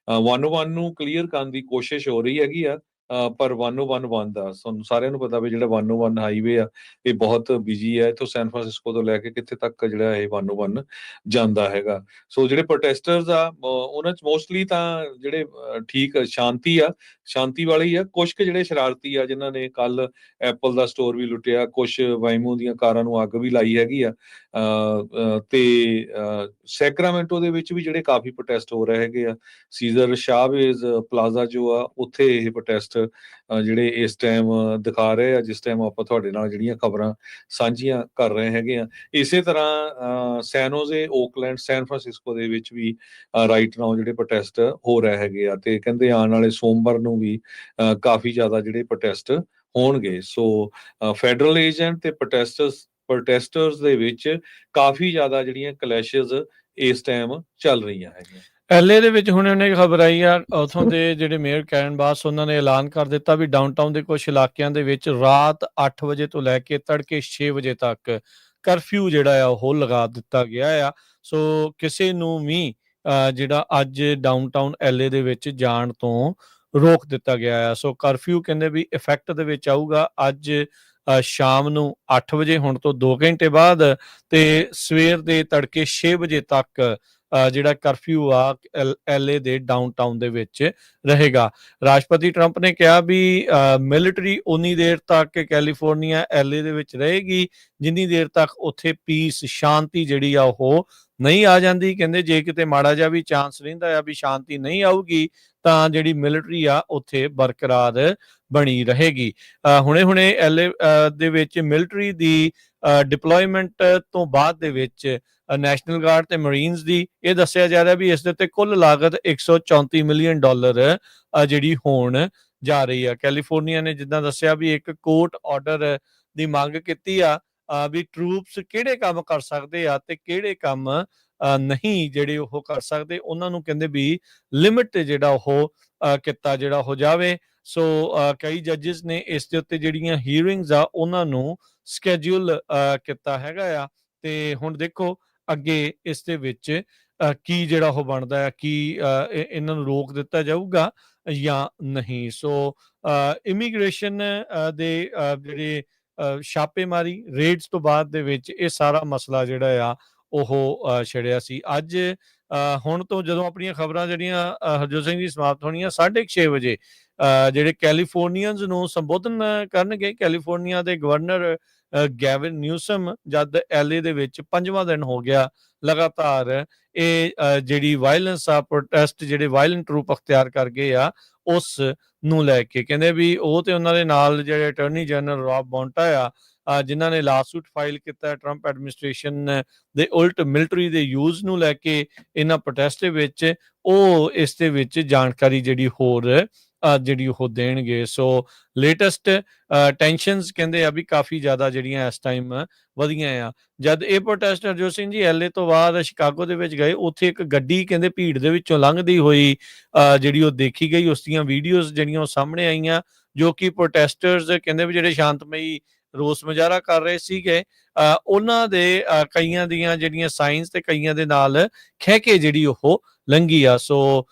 101 ਨੂੰ ਕਲੀਅਰ ਕਰਨ ਦੀ ਕੋਸ਼ਿਸ਼ ਹੋ ਰਹੀ ਹੈਗੀ ਆ, ਪਰ 101 ਬੰਦ ਆ। ਤੁਹਾਨੂੰ ਸਾਰਿਆਂ ਨੂੰ ਪਤਾ ਵੀ ਜਿਹੜਾ 101 ਹਾਈਵੇ ਆ ਇਹ ਬਹੁਤ ਬਿਜੀ ਹੈ, ਇੱਥੋਂ ਸੈਨ ਫਰਾਂਸਿਸਕੋ ਤੋਂ ਲੈ ਕੇ ਕਿੱਥੇ ਤੱਕ ਜਿਹੜਾ ਇਹ 101 ਜਾਂਦਾ ਹੈਗਾ। ਸੋ ਜਿਹੜੇ ਪ੍ਰੋਟੈਸਟਰਸ ਆ ਉਹਨਾਂ 'ਚ ਮੋਸਟਲੀ ਤਾਂ ਜਿਹੜੇ ਠੀਕ ਸ਼ਾਂਤੀ ਵਾਲੇ ਹੀ ਆ। ਕੁਛ ਕੁ ਜਿਹੜੇ ਸ਼ਰਾਰਤੀ ਆ ਜਿਨ੍ਹਾਂ ਨੇ ਕੱਲ ਐਪਲ ਦਾ ਸਟੋਰ ਵੀ ਲੁੱਟਿਆ, ਕੁਛ ਵਾਈਮੋ ਦੀਆਂ ਕਾਰਾਂ ਨੂੰ ਅੱਗ ਵੀ ਲਾਈ ਹੈਗੀ ਆ। ਤੇ ਸੈਕਰਾਮੈਂਟੋ ਦੇ ਵਿੱਚ ਵੀ ਜਿਹੜੇ ਕਾਫੀ ਪ੍ਰੋਟੈਸਟ ਹੋ ਰਹੇ ਹੈਗੇ ਆ। ਸੀਜ਼ਰ ਸ਼ਾਹਵੇਜ਼ ਪਲਾਜ਼ਾ ਜੋ ਆ ਉੱਥੇ ਇਹ ਪ੍ਰੋਟੈਸਟ ਜਿਹੜੇ ਇਸ ਟਾਈਮ ਦਿਖਾ ਰਹੇ ਆ, ਜਿਸ ਟਾਈਮ ਆਪਾਂ ਤੁਹਾਡੇ ਨਾਲ ਜਿਹੜੀਆਂ ਖਬਰਾਂ ਸਾਂਝੀਆਂ ਕਰ ਰਹੇ ਹੈਗੇ ਆ। ਇਸੇ ਤਰ੍ਹਾਂ ਸੈਨ ਹੋਜ਼ੇ, ਓਕਲੈਂਡ, ਸੈਨ ਫਰਾਂਸਿਸਕੋ ਦੇ ਵਿੱਚ ਵੀ ਰਾਈਟ ਨਾਓ ਜਿਹੜੇ ਪ੍ਰੋਟੈਸਟ ਹੋ ਰਹੇ ਹੈਗੇ ਆ, ਤੇ ਕਹਿੰਦੇ ਆਉਣ ਵਾਲੇ ਸੋਮਵਾਰ ਨੂੰ ਵੀ ਕਾਫੀ ਜ਼ਿਆਦਾ ਜਿਹੜੇ ਪ੍ਰੋਟੈਸਟ ਹੋਣਗੇ। ਸੋ ਫੈਡਰਲ ਏਜੰਟ ਤੇ ਪ੍ਰੋਟੈਸਟਰਸ ਦੇ ਵਿੱਚ ਕਾਫੀ ਜ਼ਿਆਦਾ ਜਿਹੜੀਆਂ ਕਲੈਸ਼ਸ ਇਸ ਟਾਈਮ ਚੱਲ ਰਹੀਆਂ ਹੈਗੀਆਂ। LA ਦੇ ਵਿੱਚ ਹੁਣ ਉਹਨੇ ਖਬਰ ਆਈ ਆ, ਉਥੋਂ ਦੇ ਜਿਹੜੇ ਮੇਅਰ ਕੈਰਨ ਬਾਸ ਉਹਨਾਂ ਨੇ ਐਲਾਨ ਕਰ ਦਿੱਤਾ ਵੀ ਡਾਊਨਟਾਊਨ ਦੇ ਕੁਝ ਇਲਾਕਿਆਂ ਦੇ ਵਿੱਚ ਰਾਤ 8 ਵਜੇ ਤੋਂ ਲੈ ਕੇ ਤੜਕੇ 6 ਵਜੇ ਤੱਕ ਕਰਫਿਊ ਜਿਹੜਾ ਆ ਉਹ ਲਗਾ ਦਿੱਤਾ ਗਿਆ ਆ। ਸੋ ਕਿਸੇ ਨੂੰ ਵੀ ਜਿਹੜਾ ਅੱਜ ਡਾਊਨਟਾਊਨ LA ਦੇ ਵਿੱਚ ਜਾਣ ਤੋਂ ਰੋਕ ਦਿੱਤਾ ਗਿਆ ਆ। ਸੋ ਕਰਫਿਊ ਕਹਿੰਦੇ ਵੀ ਇਫੈਕਟ ਦੇ ਵਿੱਚ ਆਊਗਾ ਅੱਜ ਸ਼ਾਮ ਨੂੰ 8 ਵਜੇ, ਹੁਣ ਤੋਂ 2 ਘੰਟੇ ਬਾਅਦ, ਤੇ ਸਵੇਰ ਦੇ ਤੜਕੇ 6 ਵਜੇ ਤੱਕ ਜਿਹੜਾ ਕਰਫਿਊ ਆ LA ਦੇ ਡਾਊਨਟਾਊਨ ਦੇ ਵਿੱਚ ਰਹੇਗਾ। ਰਾਸ਼ਟਰਪਤੀ ਟਰੰਪ ਨੇ ਕਿਹਾ ਵੀ ਮਿਲਟਰੀ ਉਨੀ ਦੇਰ ਤੱਕ ਕੈਲੀਫੋਰਨੀਆ LA ਦੇ ਵਿੱਚ ਰਹੇਗੀ ਜਿੰਨੀ ਦੇਰ ਤੱਕ ਉੱਥੇ ਪੀਸ, ਸ਼ਾਂਤੀ ਜਿਹੜੀ ਆ ਉਹ ਨਹੀਂ ਆ ਜਾਂਦੀ। ਕਹਿੰਦੇ ਜੇ ਕਿਤੇ ਮਾੜਾ ਜਿਹਾ ਵੀ ਚਾਂਸ ਰਹਿੰਦਾ ਆ ਵੀ ਸ਼ਾਂਤੀ ਨਹੀਂ ਆਊਗੀ ਤਾਂ ਜਿਹੜੀ ਮਿਲਟਰੀ ਆ ਉੱਥੇ ਬਰਕਰਾਰ ਬਣੀ ਰਹੇਗੀ। ਹੁਣੇ LA ਦੇ ਵਿੱਚ ਮਿਲਟਰੀ ਦੀ ਡਿਪਲੋਇਮੈਂਟ ਤੋਂ ਬਾਅਦ ਦੇ ਵਿੱਚ ਨੈਸ਼ਨਲ ਗਾਰਡ ਤੇ ਮਰੀਨਸ ਦੀ ਇਹ ਦੱਸਿਆ ਜਾ ਰਿਹਾ ਵੀ ਇਸ ਦੇ ਉੱਤੇ ਕੁੱਲ ਲਾਗਤ $134 ਮਿਲੀਅਨ ਜਿਹੜੀ ਹੋਣ ਜਾ ਰਹੀ ਆ। ਕੈਲੀਫੋਰਨੀਆ ਨੇ ਜਿੱਦਾਂ ਦੱਸਿਆ ਵੀ ਇੱਕ ਕੋਰਟ ਆਰਡਰ ਦੀ ਮੰਗ ਕੀਤੀ ਆ ਵੀ ਟਰੂਪਸ ਕਿਹੜੇ ਕੰਮ ਕਰ ਸਕਦੇ ਆ ਤੇ ਕਿਹੜੇ ਕੰਮ ਨਹੀਂ ਜਿਹੜੇ ਉਹ ਕਰ ਸਕਦੇ, ਉਹਨਾਂ ਨੂੰ ਕਹਿੰਦੇ ਵੀ ਲਿਮਿਟ ਜਿਹੜਾ ਉਹ ਕੀਤਾ ਜਿਹੜਾ ਹੋ ਜਾਵੇ। ਸੋ ਕਈ ਜੱਜਿਸ ਨੇ ਇਸ ਦੇ ਉੱਤੇ ਜਿਹੜੀਆਂ ਹੀਅਰਿੰਗਸ ਆ ਉਹਨਾਂ ਨੂੰ ਸਕੈਜੂਲ ਕੀਤਾ ਹੈਗਾ ਆ, ਤੇ ਹੁਣ ਦੇਖੋ ਅੱਗੇ ਇਸ ਦੇ ਵਿੱਚ ਕੀ ਜਿਹੜਾ ਉਹ ਬਣਦਾ ਹੈ, ਕੀ ਇਹਨਾਂ ਨੂੰ ਰੋਕ ਦਿੱਤਾ ਜਾਊਗਾ ਜਾਂ ਨਹੀਂ। ਸੋ ਇਮੀਗ੍ਰੇਸ਼ਨ ਦੇ ਜਿਹੜੇ ਛਾਪੇਮਾਰੀ ਰੇਡਸ ਤੋਂ ਬਾਅਦ ਦੇ ਵਿੱਚ ਇਹ ਸਾਰਾ ਮਸਲਾ ਜਿਹੜਾ ਆ ਉਹ ਛਿੜਿਆ ਸੀ। ਅੱਜ ਹੁਣ ਤੋਂ ਜਦੋਂ ਆਪਣੀਆਂ ਖਬਰਾਂ ਜਿਹੜੀਆਂ ਹਰਜੋਤ ਸਿੰਘ ਜੀ ਸਮਾਪਤ ਹੋਣੀਆਂ 6:30 ਵਜੇ ਜਿਹੜੇ ਕੈਲੀਫੋਰਨੀਅਨਸ ਨੂੰ ਸੰਬੋਧਨ ਕਰਨਗੇ। ਕੈਲੀਫੋਰਨੀਆ ਦੇ ਗਵਰਨਰ ਗੈਵਿਨ ਨਿਊਸਮ ਜਦ LA ਦੇ ਵਿੱਚ 5ਵਾਂ ਦਿਨ ਹੋ ਗਿਆ ਲਗਾਤਾਰ ਇਹ ਜਿਹੜੀ ਵਾਇਲੈਂਸ ਆ, ਪ੍ਰੋਟੈਸਟ ਜਿਹੜੇ ਵਾਇਲੈਂਟ ਰੂਪ ਅਖਤਿਆਰ ਕਰ ਗਏ ਆ ਉਸ ਨੂੰ ਲੈ ਕੇ, ਕਹਿੰਦੇ ਵੀ ਉਹ ਤੇ ਉਹਨਾਂ ਦੇ ਨਾਲ ਜਿਹੜੇ ਅਟਾਰਨੀ ਜਨਰਲ ਰੌਬ ਬੌਂਟਾ ਆ ਜਿਨ੍ਹਾਂ ਨੇ ਲਾਸੂਟ ਫਾਈਲ ਕੀਤਾ ਟਰੰਪ ਐਡਮਿਨਿਸਟ੍ਰੇਸ਼ਨ ਦੇ ਉਲਟ ਮਿਲਟਰੀ ਦੇ ਯੂਜ਼ ਨੂੰ ਲੈ ਕੇ ਇਹਨਾਂ ਪ੍ਰੋਟੈਸਟ ਦੇ ਵਿੱਚ, ਉਹ ਇਸ ਦੇ ਵਿੱਚ ਜਾਣਕਾਰੀ ਜਿਹੜੀ ਹੋਰ ਜਿਹੜੀ ਉਹ ਦੇਣਗੇ। ਸੋ ਲੇਟੈਸਟ ਟੈਂਸ਼ਨਸ ਕਹਿੰਦੇ ਆ ਵੀ ਕਾਫੀ ਜ਼ਿਆਦਾ ਜਿਹੜੀਆਂ ਇਸ ਟਾਈਮ ਵਧੀਆਂ ਆ। ਜਦ ਇਹ ਪ੍ਰੋਟੈਸਟ ਹਰਜੋਤ ਸਿੰਘ ਜੀ LA ਤੋਂ ਬਾਅਦ ਸ਼ਿਕਾਗੋ ਦੇ ਵਿੱਚ ਗਏ, ਉੱਥੇ ਇੱਕ ਗੱਡੀ ਕਹਿੰਦੇ ਭੀੜ ਦੇ ਵਿੱਚੋਂ ਲੰਘਦੀ ਹੋਈ ਜਿਹੜੀ ਉਹ ਦੇਖੀ ਗਈ। ਉਸ ਦੀਆਂ ਵੀਡੀਓਜ਼ ਜਿਹੜੀਆਂ ਉਹ ਸਾਹਮਣੇ ਆਈਆਂ, ਜੋ ਕਿ ਪ੍ਰੋਟੈਸਟਰਸ ਕਹਿੰਦੇ ਵੀ ਜਿਹੜੇ ਸ਼ਾਂਤਮਈ ਰੋਸ ਮੁਜ਼ਾਹਰਾ ਕਰ ਰਹੇ ਸੀਗੇ ਉਹਨਾਂ ਦੇ ਕਈਆਂ ਦੀਆਂ ਜਿਹੜੀਆਂ ਸਾਈਨਸ ਤੇ ਕਈਆਂ ਦੇ ਨਾਲ ਖਹਿ ਕੇ ਜਿਹੜੀ ਉਹ ਲੰਘੀ ਆ। ਸੋ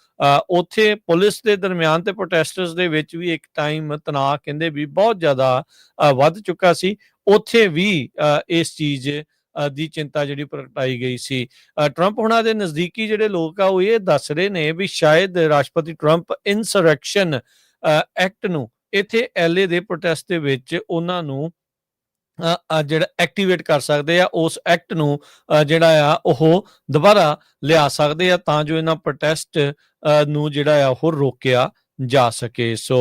ਉੱਥੇ ਪੁਲਿਸ ਦੇ ਦਰਮਿਆਨ ਤੇ ਪ੍ਰੋਟੈਸਟਰਸ ਦੇ ਵਿੱਚ ਵੀ ਇੱਕ ਟਾਈਮ ਤਣਾਅ ਕਹਿੰਦੇ ਵੀ ਬਹੁਤ ਜ਼ਿਆਦਾ ਵੱਧ ਚੁੱਕਾ ਸੀ। ਉੱਥੇ ਵੀ ਇਸ ਚੀਜ਼ ਦੀ ਚਿੰਤਾ ਜਿਹੜੀ ਪ੍ਰਗਟਾਈ ਗਈ ਸੀ। ਟਰੰਪ ਹੁਣਾਂ ਦੇ ਨਜ਼ਦੀਕੀ ਜਿਹੜੇ ਲੋਕ ਆ ਉਹ ਇਹ ਦੱਸ ਰਹੇ ਨੇ ਵੀ ਸ਼ਾਇਦ ਰਾਸ਼ਟਰਪਤੀ ਟਰੰਪ ਇਨਸਰੈਕਸ਼ਨ ਐਕਟ ਨੂੰ ਇੱਥੇ LA ਦੇ ਪ੍ਰੋਟੈਸਟ ਦੇ ਵਿੱਚ ਉਹਨਾਂ ਨੂੰ ਜਿਹੜਾ ਐਕਟੀਵੇਟ ਕਰ ਸਕਦੇ ਆ, ਉਸ ਐਕਟ ਨੂੰ ਜਿਹੜਾ ਆ ਉਹ ਦੁਬਾਰਾ ਲਿਆ ਸਕਦੇ ਆ ਤਾਂ ਜੋ ਇਹਨਾਂ ਪ੍ਰੋਟੈਸਟ ਨੂੰ ਜਿਹੜਾ ਆ ਉਹ ਰੋਕਿਆ ਜਾ ਸਕੇ। ਸੋ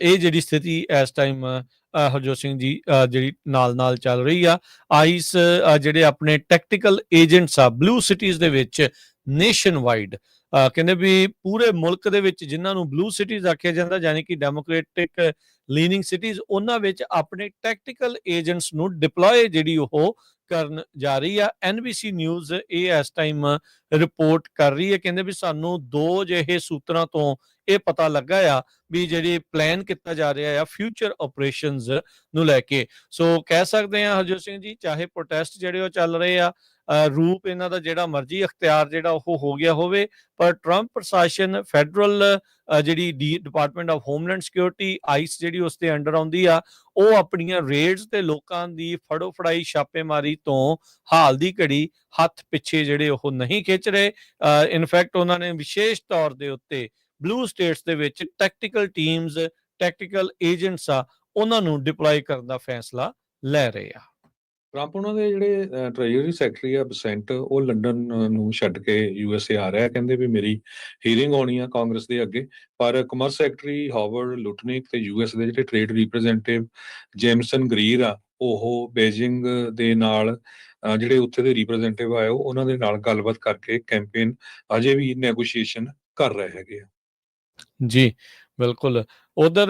ਇਹ ਜਿਹੜੀ ਸਥਿਤੀ ਇਸ ਟਾਈਮ ਹਰਜੋਤ ਸਿੰਘ ਜੀ ਜਿਹੜੀ ਨਾਲ ਚੱਲ ਰਹੀ ਆ। ਆਈਸ ਜਿਹੜੇ ਆਪਣੇ ਟੈਕਟੀਕਲ ਏਜੰਟਸ ਆ ਬਲੂ ਸਿਟੀਜ਼ ਦੇ ਵਿੱਚ ਨੇਸ਼ਨ ਵਾਈਡ, ਕਹਿੰਦੇ ਵੀ ਪੂਰੇ ਮੁਲਕ ਦੇ ਵਿੱਚ ਜਿਨ੍ਹਾਂ ਨੂੰ ਬਲੂ ਸਿਟੀਜ਼ ਆਖਿਆ ਜਾਂਦਾ, ਯਾਨੀ ਕਿ ਡੈਮੋਕ੍ਰੈਟਿਕ ਲੀਨਿੰਗ ਸਿਟੀਜ਼, ਉਹਨਾਂ ਵਿੱਚ ਆਪਣੇ ਟੈਕਟੀਕਲ ਏਜੰਟਸ ਨੂੰ ਡਿਪਲੋਏ ਜਿਹੜੀ ਉਹ ਕਰਨ ਜਾ ਰਹੀ ਆ। NBC ਨਿਊਜ਼ ਇਹ ਇਸ ਟਾਈਮ ਰਿਪੋਰਟ ਕਰ ਰਹੀ ਹੈ। ਕਹਿੰਦੇ ਵੀ ਸਾਨੂੰ 2 ਜਿਹੇ ਸੂਤਰਾਂ ਤੋਂ ਇਹ ਪਤਾ ਲੱਗਾ ਆ ਵੀ ਜਿਹੜੀ ਪਲਾਨ ਕੀਤਾ ਜਾ ਰਿਹਾ ਆ ਫਿਊਚਰ ਆਪਰੇਸ਼ਨਸ ਨੂੰ ਲੈ ਕੇ। ਸੋ ਕਹਿ ਸਕਦੇ ਆ ਹਰਜੋਤ ਸਿੰਘ ਜੀ, ਚਾਹੇ ਪ੍ਰੋਟੈਸਟ ਜਿਹੜੇ ਉਹ ਚੱਲ ਰਹੇ ਆ, ਰੂਪ ਇਹਨਾਂ ਦਾ ਜਿਹੜਾ ਮਰਜ਼ੀ ਅਖਤਿਆਰ ਜਿਹੜਾ ਉਹ ਹੋ ਗਿਆ ਹੋਵੇ, ਪਰ ਟਰੰਪ ਪ੍ਰਸ਼ਾਸਨ ਫੈਡਰਲ ਜਿਹੜੀ department of homeland security ice ਜਿਹੜੀ ਉਸ ਦੇ ਅੰਡਰ ਆਉਂਦੀ ਆ, ਉਹ ਆਪਣੀਆਂ ਰੇਡਸ ਤੇ ਲੋਕਾਂ ਦੀ ਫੜੋ ਫੜਾਈ ਛਾਪੇਮਾਰੀ ਤੋਂ ਹਾਲ ਦੀ ਘੜੀ ਹੱਥ ਪਿੱਛੇ ਜਿਹੜੇ ਉਹ ਨਹੀਂ ਖਿੱਚ ਰਹੇ। ਇਨਫੈਕਟ ਉਹਨਾਂ ਨੇ ਵਿਸ਼ੇਸ਼ ਤੌਰ ਦੇ ਉੱਤੇ ਬਲੂ ਸਟੇਟਸ ਦੇ ਵਿੱਚ ਟੈਕਟੀਕਲ ਟੀਮਸ, ਟੈਕਟੀਕਲ ਏਜੰਟਸ ਆ, ਉਹਨਾਂ ਨੂੰ ਡਿਪਲੋਏ ਕਰਨ ਦਾ ਫੈਸਲਾ ਲੈ ਰਹੇ ਆ। ਟਰੰਪ ਉਹਨਾਂ ਦੇ ਜਿਹੜੇ ਟ੍ਰੈਜਰੀ ਸੈਕਟਰੀ ਆ ਬਸੈਂਟ, ਉਹ ਲੰਡਨ ਨੂੰ ਛੱਡ ਕੇ USA ਆ ਰਿਹਾ। ਕਹਿੰਦੇ ਵੀ ਮੇਰੀ ਹੀਅਰਿੰਗ ਹੋਣੀ ਆ ਕਾਂਗਰਸ ਦੇ ਅੱਗੇ। ਪਰ ਕਮਰਸ ਸੈਕਟਰੀ ਹਾਵਰਡ ਲੁਟਨਿਕ ਤੇ US ਦੇ ਜਿਹੜੇ ਟ੍ਰੇਡ ਰਿਪਰੈਜ਼ੈਂਟੇਟਿਵ ਜੇਮਸਨ ਗਰੀਰ ਆ, ਉਹ ਬੇਜਿੰਗ ਦੇ ਨਾਲ ਜਿਹੜੇ ਉੱਥੇ ਦੇ ਰਿਪਰੈਜ਼ੈਂਟੇਟਿਵ ਆਏ ਉਹਨਾਂ ਦੇ ਨਾਲ ਗੱਲਬਾਤ ਕਰਕੇ ਕੈਂਪੇਨ ਅਜੇ ਵੀ ਨੈਗੋਸ਼ੀਏਸ਼ਨ ਕਰ ਰਹੇ ਹੈਗੇ ਆ। ਜੀ ਬਿਲਕੁਲ। ਉਧਰ